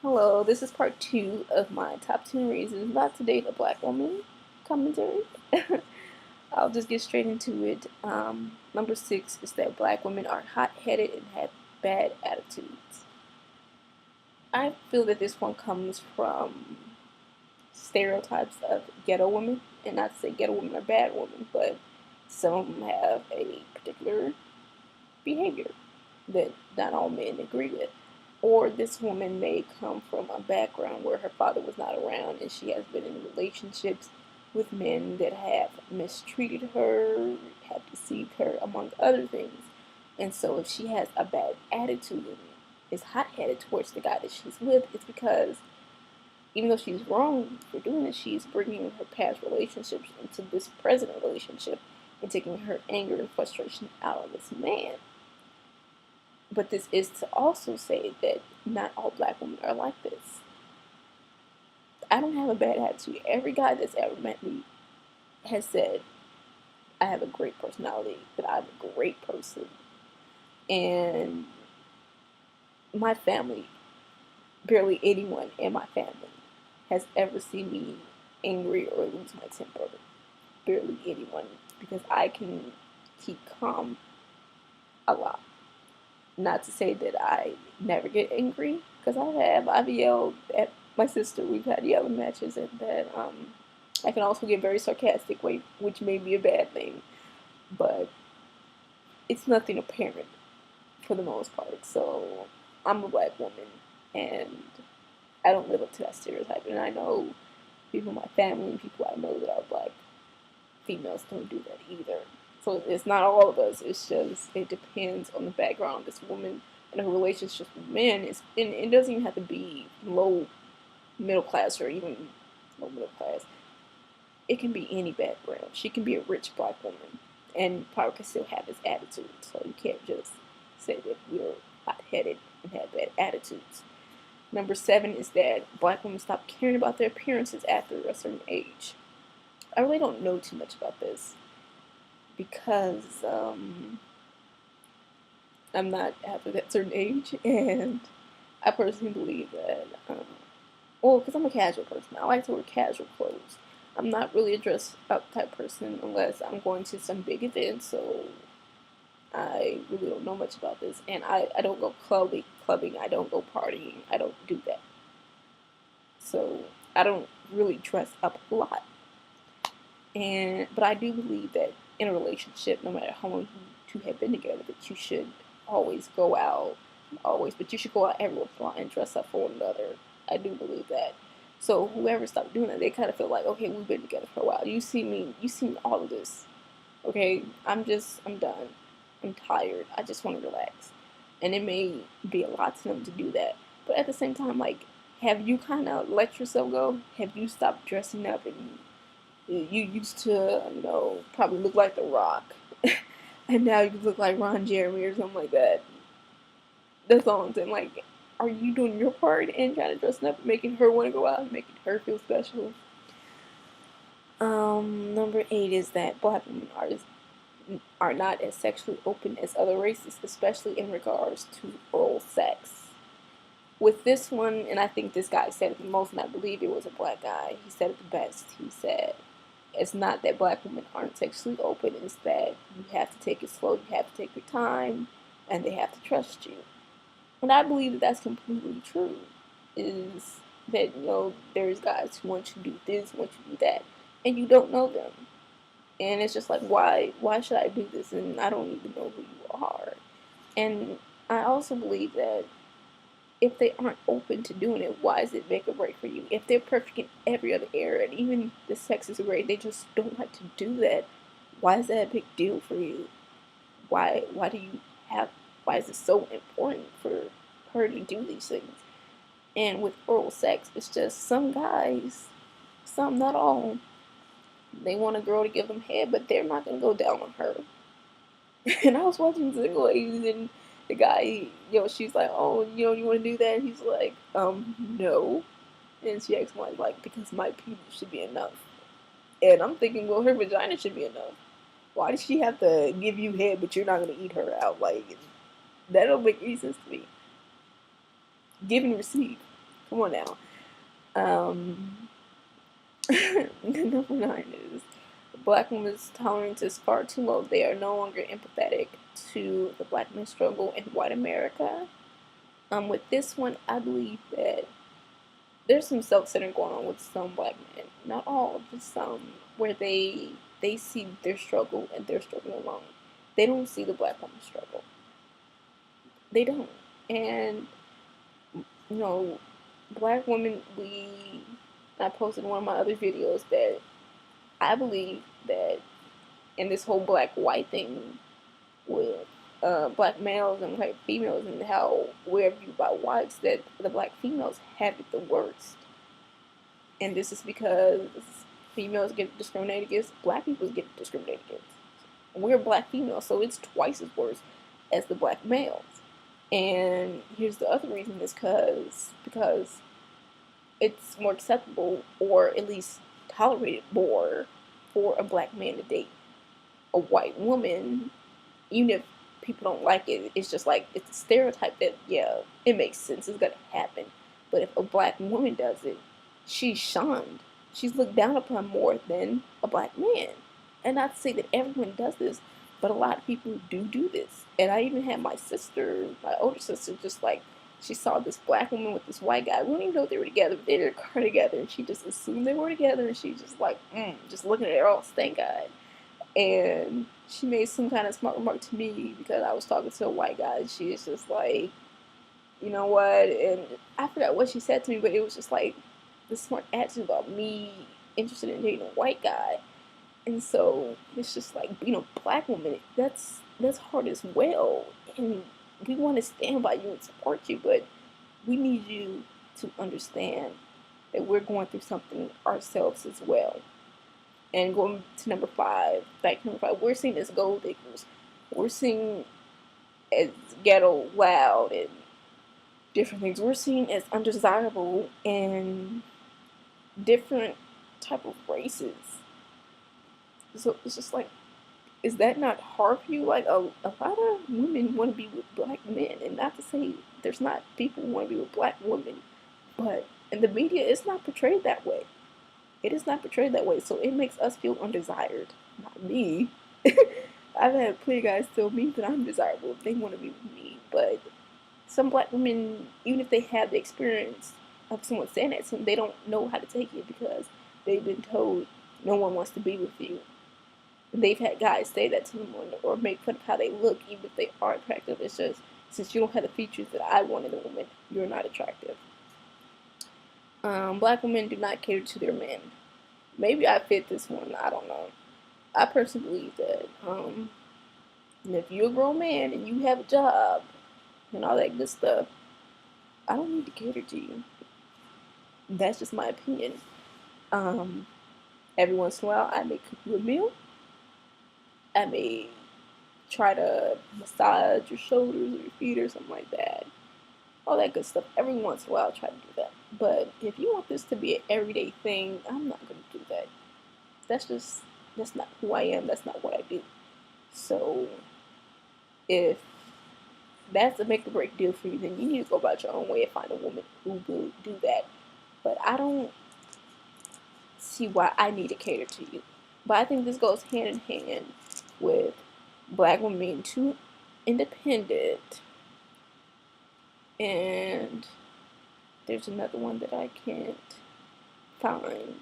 Hello, this is part two of my top 10 reasons not to date a black woman commentary. I'll just get straight into it. Number six is that black women are hot headed and have bad attitudes. I feel that this one comes from stereotypes of ghetto women, and not to say ghetto women are bad women, but some of them have a particular behavior that not all men agree with. Or this woman may come from a background where her father was not around and she has been in relationships with men that have mistreated her, have deceived her, among other things. And so if she has a bad attitude and is hot headed towards the guy that she's with, it's because even though she's wrong for doing it, she's bringing her past relationships into this present relationship and taking her anger and frustration out on this man. But this is to also say that not all black women are like this. I don't have a bad attitude. Every guy that's ever met me has said I have a great personality, that I'm a great person. And my family, barely anyone in my family, has ever seen me angry or lose my temper. Barely anyone, because I can keep calm a lot. Not to say that I never get angry, because I have. I've yelled at my sister. We've had yelling matches, and that I can also get very sarcastic, which may be a bad thing, but it's nothing apparent for the most part. So I'm a black woman, and I don't live up to that stereotype. And I know people in my family and people I know that are black females don't do that either. So it's not all of us. It's just it depends on the background of this woman and her relationships with men. And it doesn't even have to be low middle class or even low middle class. It can be any background. She can be a rich black woman and probably can still have this attitude. So you can't just say that we're hot headed and have bad attitudes. Number seven is that black women stop caring about their appearances after a certain age. I really don't know too much about this because I'm not after that certain age, and I personally believe that, well, because I'm a casual person, I like to wear casual clothes. I'm not really a dress up type person unless I'm going to some big event, so I really don't know much about this. And I don't go clubbing, I don't go partying, I don't do that. So I don't really dress up a lot. But I do believe that in a relationship, no matter how long you two have been together, that you should always go out, always, but you should go out every once in a while and dress up for one another. I do believe that. So whoever stopped doing that, they kind of feel like, okay, we've been together for a while. You see me all of this. Okay, I'm done. I'm tired. I just want to relax. And it may be a lot to them to do that. But at the same time, like, have you kind of let yourself go? Have you stopped dressing up and you used to, probably look like The Rock, and now you look like Ron Jeremy or something like that. That's all I'm saying. Like, are you doing your part and trying to dress up, making her want to go out, and making her feel special? Number eight is that black women are not as sexually open as other races, especially in regards to oral sex. With this one, and I think this guy said it the most, and I believe it was a black guy. He said it the best. He said, it's not that black women aren't sexually open, it's that you have to take it slow, you have to take your time, and they have to trust you. And I believe that that's completely true. Is that, there's guys who want you to do this, want you to do that, and you don't know them. And it's just like, why should I do this? And I don't even know who you are. And I also believe that if they aren't open to doing it, why does it make a break for you? If they're perfect in every other area and even the sex is great, they just don't like to do that. Why is that a big deal for you? Why do you have why is it so important for her to do these things? And with oral sex, it's just some guys, some not all, they want a girl to give them head, but they're not gonna go down on her. And I was watching Single Ladies, and the guy, she's like, oh, you want to do that? And he's like, no. And she asked why, like, because my penis should be enough. And I'm thinking, well, her vagina should be enough. Why does she have to give you head, but you're not going to eat her out? Like, that don't make any sense to me. Give and receive. Come on now. Number 9 is black women's tolerance is far too low. They are no longer empathetic to the black men's struggle in white America. With this one, I believe that there's some self-centered going on with some black men. Not all, just some, where they see their struggle and their struggle alone. They don't see the black woman's struggle. They don't. And you know, black women, I posted in one of my other videos that I believe that in this whole black white thing with black males and white females and how we're viewed by whites, that the black females have it the worst. And this is because females get discriminated against, black people get discriminated against. We're black females, so it's twice as worse as the black males. And here's the other reason is because it's more acceptable, or at least tolerated more, for a black man to date a white woman, even if people don't like it. It's just like, it's a stereotype that, yeah, it makes sense, it's gonna happen. But if a black woman does it, she's shunned. She's looked down upon more than a black man. And not to say that everyone does this, but a lot of people do this. And I even had my sister, my older sister, just like, she saw this black woman with this white guy. We don't even know if they were together, but they were in a car together, and she just assumed they were together, and she just like, just looking at her all stank-eyed. And she made some kind of smart remark to me because I was talking to a white guy, and she was just like, you know what? And I forgot what she said to me, but it was just like this smart attitude about me interested in dating a white guy. And so it's just like, black women, that's hard as well. And we want to stand by you and support you, but we need you to understand that we're going through something ourselves as well. And going to number 5, back to number 5, we're seen as gold diggers. We're seen as ghetto loud and different things. We're seen as undesirable in different type of races. So it's just like, is that not hard for you? Like, a lot of women want to be with black men, and not to say there's not people who want to be with black women, but in the media, it's not portrayed that way. It is not portrayed that way, so it makes us feel undesired. Not me. I've had plenty of guys tell me that I'm desirable if they want to be with me, but some black women, even if they have the experience of someone saying that to them, they don't know how to take it because they've been told no one wants to be with you. They've had guys say that to them or make fun of how they look, even if they are attractive. It's just, since you don't have the features that I want in a woman, you're not attractive. Black women do not cater to their men. Maybe I fit this one, I don't know. I personally believe that if you're a grown man and you have a job and all that good stuff, I don't need to cater to you. That's just my opinion. Every once in a while, I may cook you a meal. I may try to massage your shoulders or your feet or something like that. All that good stuff. Every once in a while, I'll try to do that. But if you want this to be an everyday thing, I'm not going to do that. That's not who I am. That's not what I do. So, if that's a make or break deal for you, then you need to go about your own way and find a woman who will do that. But I don't see why I need to cater to you. But I think this goes hand in hand with black women being too independent. And there's another one that I can't find.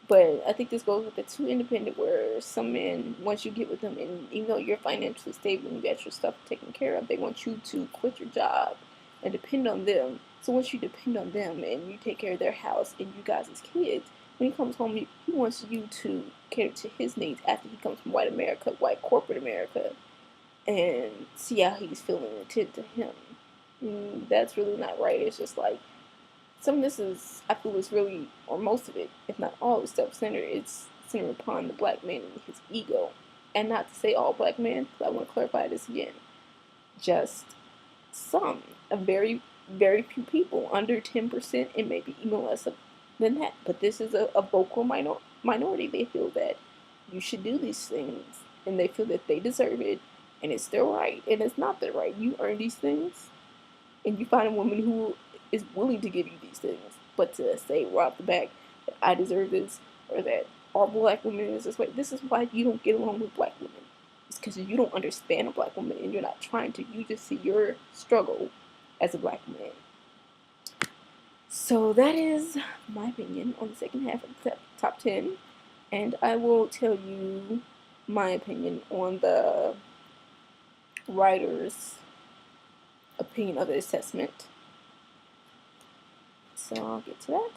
But I think this goes with the too independent, where some men, once you get with them, and even though you're financially stable and you got your stuff taken care of, they want you to quit your job and depend on them. So once you depend on them and you take care of their house and you guys as kids, when he comes home, he wants you to cater to his needs after he comes from white America, white corporate America, and see how he's feeling and tend to him. And that's really not right. It's just like, some of this is, I feel, is really, or most of it, if not all, is self-centered. It's centered upon the black man and his ego. And not to say all black men, because I want to clarify this again. Just some, a very, very few people, under 10%, and maybe even less than that. But this is a vocal minority. They feel that you should do these things, and they feel that they deserve it, and it's their right, and it's not their right. You earn these things, and you find a woman who is willing to give you these things, but to say right off the back that I deserve this or that all black women is this way, this is why you don't get along with black women. It's because you don't understand a black woman and you're not trying to. You just see your struggle as a black man. So that is my opinion on the second half of the top 10. And I will tell you my opinion on the writer's opinion of the assessment. So I'll get to that.